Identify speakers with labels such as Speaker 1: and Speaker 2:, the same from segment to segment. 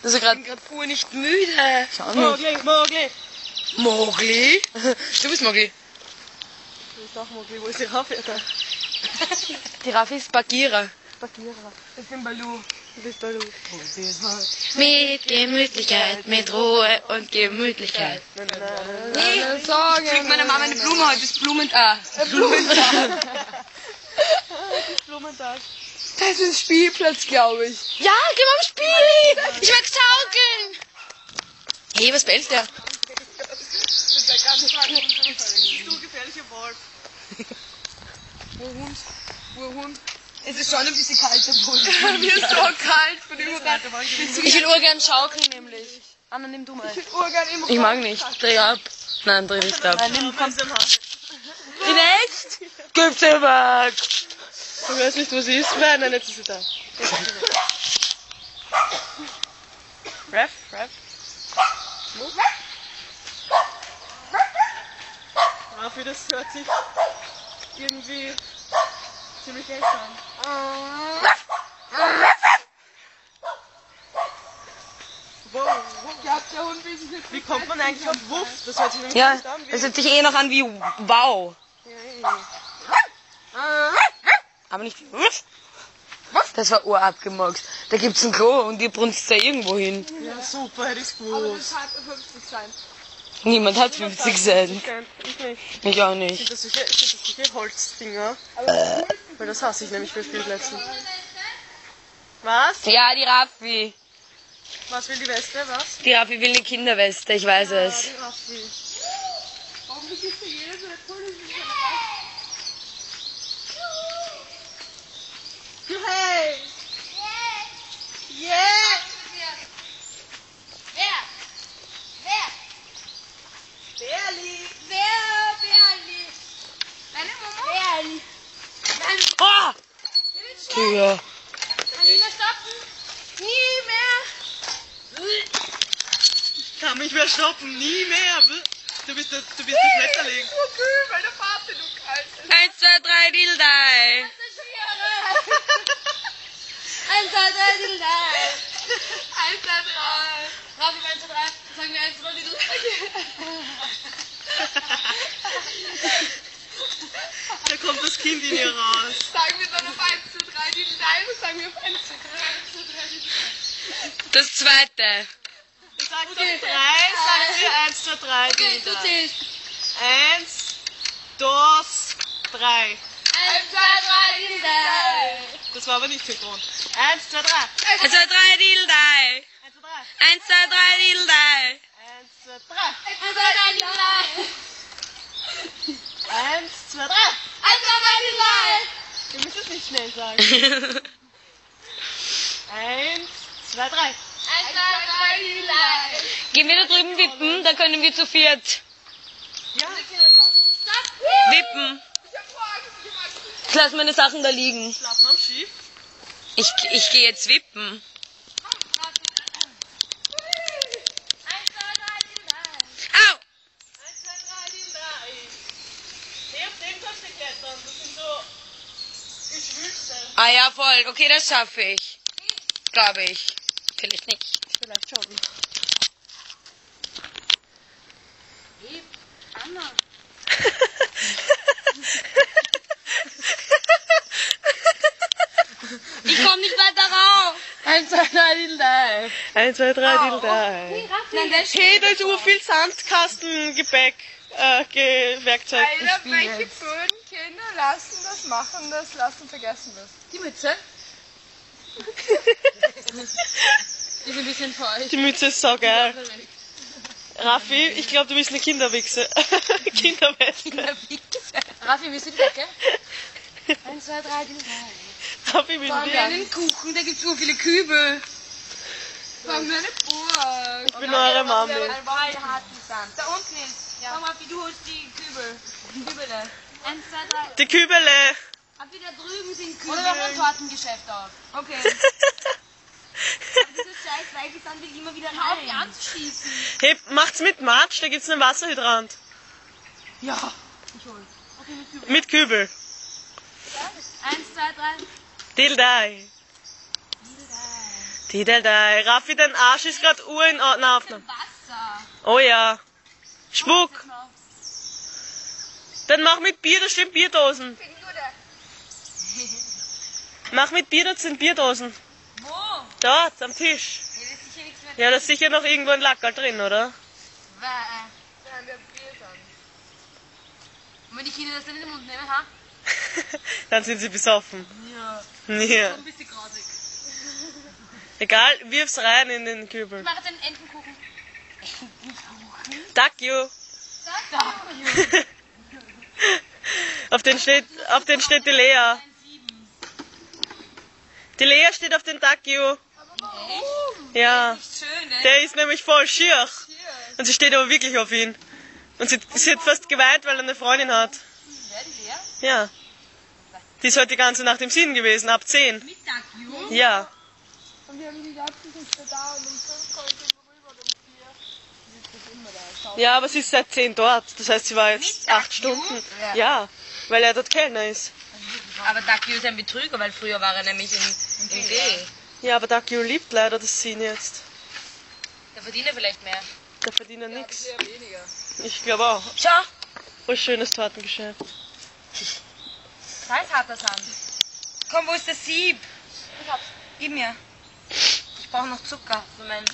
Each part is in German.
Speaker 1: Also gerade
Speaker 2: Ich bin gerade pur nicht müde.
Speaker 1: Schau nicht.
Speaker 2: Mogli. Mogli?
Speaker 1: Du bist Mogli.
Speaker 2: Du bist auch Mogli. Wo ist die Raffi?
Speaker 1: Die Raffi ist Bagheera.
Speaker 2: Bagheera. Ich bin Balu. Du bist Balu.
Speaker 1: Mit Gemütlichkeit, mit Ruhe und Gemütlichkeit.
Speaker 2: Nee,
Speaker 1: Fliegt meine Mama eine Blume heute, ist Blumentag.
Speaker 2: Blumentag.
Speaker 1: Das ist Spielplatz, glaube ich. Ja, geh mal am Spiel. Ich mag schaukeln. Hey, was bellt der?
Speaker 2: Mit der ganzen Tag. Du gefährlicher Wolf.
Speaker 1: Urhund. Urhund. Es ist schon ein bisschen kalt, der Boden.
Speaker 2: Mir ist so kalt von überall.
Speaker 1: Ich will urgern schaukeln, nämlich. Anna, nimm du mal.
Speaker 2: Ich will urgern im
Speaker 1: Ich mag nicht. Dreh ab. Nein, dreh nicht ab.
Speaker 2: Nimm, komm.
Speaker 1: In echt? Gib's dir weg.
Speaker 2: Ich weiß nicht, wo sie ist. Nein, jetzt ist sie da. Ref. Raffi, das hört sich irgendwie ziemlich echt an. Wow. Wie kommt man eigentlich auf Wuff? Das hört sich nämlich
Speaker 1: Ja,
Speaker 2: nicht an wie...
Speaker 1: das hört sich eh noch an wie Wow. Aber nicht wie Wuff. Das war urabgemurkt. Da gibt's ein Klo und ihr brunst da irgendwo hin.
Speaker 2: Ja, super, hätte ich's gewusst.
Speaker 3: hat 50 sein.
Speaker 1: Niemand hat 50 Cent.
Speaker 2: Ich nicht.
Speaker 1: Ich auch
Speaker 2: Sind
Speaker 1: nicht.
Speaker 2: das solche Holzdinger? Weil das hasse ich nämlich für Spielplätzen. Was?
Speaker 1: Ja, die Raffi.
Speaker 2: Was will die Weste? Was?
Speaker 1: Die Raffi will eine Kinderweste, ich weiß es.
Speaker 2: Die Raffi.
Speaker 3: Warum bist du jeder so eine coole
Speaker 2: Hey! Yeah! Berli!
Speaker 3: Berli? Deine Mama? Berli.
Speaker 1: Oh! Tür.
Speaker 3: Alina, stoppen! Nie mehr!
Speaker 2: Ich kann mich mehr stoppen, nie mehr! Du bist der Schmetterling.
Speaker 3: So kühl, weil der Vater du kalt ist.
Speaker 1: 1, 2, 3, Dildei.
Speaker 3: 1, 2, 3, Dildei. 1, 2, 3. Rafi, 1, 2, 3. Sagen wir 1, 2, 3,
Speaker 2: Da kommt das Kind in ihr raus.
Speaker 3: Sagen wir dann auf 1, 2, 3, Dildei. Sagen wir auf 1, 2, 3, 1, 2, 3.
Speaker 1: Das zweite.
Speaker 2: Du sagst auf 3, sagen wir 1, 2, 3.
Speaker 3: Okay, du zählst.
Speaker 2: 1, 2, 3.
Speaker 3: 1, 2, 3, Dildei.
Speaker 2: Das war aber nicht synchron. 1, 2, 3.
Speaker 1: 1, 2, 3, Dildei.
Speaker 2: 1, 2, 3.
Speaker 1: 1, 2, 3, Dildei.
Speaker 2: 1, 2, 3.
Speaker 3: 1, 2, 3, Dildei.
Speaker 2: 1, 2, 3.
Speaker 3: 1, 2, 3, Dildei.
Speaker 2: Ihr müsst es nicht schnell sagen. 1, 2, 3.
Speaker 3: 1, 2, 3, Dildei.
Speaker 1: Gehen wir da drüben wippen, da können wir zu viert
Speaker 2: Ja.
Speaker 3: Stopp!
Speaker 1: wippen.
Speaker 3: Ich hab Angst gemacht.
Speaker 1: Ich lass meine Sachen da liegen.
Speaker 2: Schlafen am Ski.
Speaker 1: Ich gehe jetzt wippen.
Speaker 3: 1, 2, 3, Dildei.
Speaker 1: Au!
Speaker 2: 1, 2, 3, die 3. Nee, auf den kannst du klettern. Das sind so Geschwülste.
Speaker 1: Ah ja, voll. Okay, das schaffe ich. Glaube ich. Vielleicht nicht.
Speaker 2: Vielleicht schon.
Speaker 3: Anna.
Speaker 1: Ich komme nicht weiter rauf.
Speaker 2: 1, 2, 3, Dildei. 1, 2, 3, Dildei.
Speaker 3: Nein, der
Speaker 2: Hey, da ist so viel Sandkastengebäck, Werkzeug.
Speaker 3: Alter, welche blöden Kinder lassen das, machen das, lassen vergessen das.
Speaker 1: Die Mütze? Die ist ein bisschen feucht.
Speaker 2: Die Mütze ist so geil. Raffi, ich glaube, du bist eine Kinderwichse. Kinderweste.
Speaker 1: Raffi, willst du die Decke?
Speaker 3: 1, 2, 3, Dildei.
Speaker 2: Raffi, willst du die?
Speaker 1: einen Kuchen, da gibt es so viele Kübel.
Speaker 3: Komm, eine Burg.
Speaker 2: Ich bin eure Mami.
Speaker 3: Einen harten Sand. Da unten hin. Ja. Komm, Raffi, du holst die Kübel. Kübele. 1, 2, 3.
Speaker 2: Die Kübele.
Speaker 3: Raffi, da drüben sind Kübel. Oder noch ein Tortengeschäft auf. Okay. Aber dieses scheiß Weichelsand will immer wieder rein. Auf die anzuschießen.
Speaker 2: Hey, macht's mit Matsch, da gibt's einen Wasserhydrant.
Speaker 3: Ja. Ich hol. Okay, mit Kübel.
Speaker 2: Mit Kübel.
Speaker 3: 1, 2, 3.
Speaker 2: Dildei.
Speaker 4: Dideldei. Raffi, dein Arsch ist gerade in Aufnahme.
Speaker 3: Wasser.
Speaker 4: Oh ja. Spuck. Dann mach mit Bier, da stehen Bierdosen. Mach mit Bier, da sind Bierdosen.
Speaker 3: Wo?
Speaker 4: Dort, am Tisch.
Speaker 3: Ja, das ist sicher nichts mehr.
Speaker 4: Ja, da ist sicher noch irgendwo ein Lackerl drin, oder?
Speaker 3: Und wenn die Kinder das dann in den Mund nehmen, ha?
Speaker 4: Dann sind sie besoffen.
Speaker 3: Ja.
Speaker 4: Ja.
Speaker 3: Ein bisschen grausig.
Speaker 4: Egal, wirf's rein in den Kübel.
Speaker 3: Ich mache jetzt einen Entenkuchen.
Speaker 4: Duck you. Auf den steht die Lea. Die Lea steht auf den Duck you. Ja.
Speaker 3: Schön, ne?
Speaker 4: Der ist nämlich voll schier. Und sie steht aber wirklich auf ihn. Und sie hat fast geweint, weil er eine Freundin hat.
Speaker 3: Wer, die Lea?
Speaker 4: Ja. Die ist heute die ganze Nacht im Süden gewesen, ab 10.
Speaker 3: Mit Duck,
Speaker 4: Ja.
Speaker 1: Und wir haben gesagt, sie sind da und um 5 kommen wir rüber und um 4 ist das immer da.
Speaker 4: Ja, aber sie ist seit 10 dort. Das heißt, sie war jetzt 8 Stunden. Ja, weil er dort Kellner ist.
Speaker 3: Aber Duck ist ein Betrüger, weil früher war er nämlich im G.
Speaker 4: Ja, aber Duck liebt leider das Scene jetzt.
Speaker 3: Da verdient er vielleicht mehr.
Speaker 4: Da verdient er nichts.
Speaker 1: Sehr weniger.
Speaker 4: Ich glaube auch.
Speaker 3: Schau,
Speaker 4: Voll schönes Tortengeschäft.
Speaker 3: da ist harter Sand. Komm, wo ist das Sieb? Ich hab's. Gib mir. Ich brauche noch Zucker für meinen...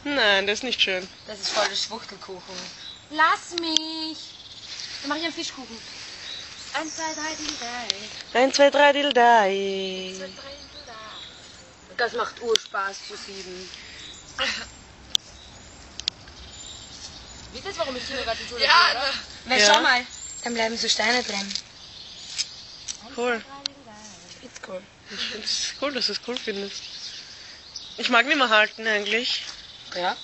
Speaker 4: Nein, das ist nicht schön.
Speaker 3: Das ist voll der Schwuchtelkuchen. Lass mich. Dann mache ich einen Fischkuchen. 1, 2, 3, Dildei.
Speaker 4: 1, 2, 3, Dildei.
Speaker 3: Das macht Urspaß zu sieben. Wisst ihr, warum ich hier gerade so
Speaker 1: Ja,
Speaker 3: Na,
Speaker 4: Ja.
Speaker 3: schau mal. Dann bleiben so Steine drin.
Speaker 4: Cool.
Speaker 3: Ist cool.
Speaker 4: Ich finde es cool, dass du es cool findest. Ich mag nicht mehr halten eigentlich.
Speaker 3: Ja.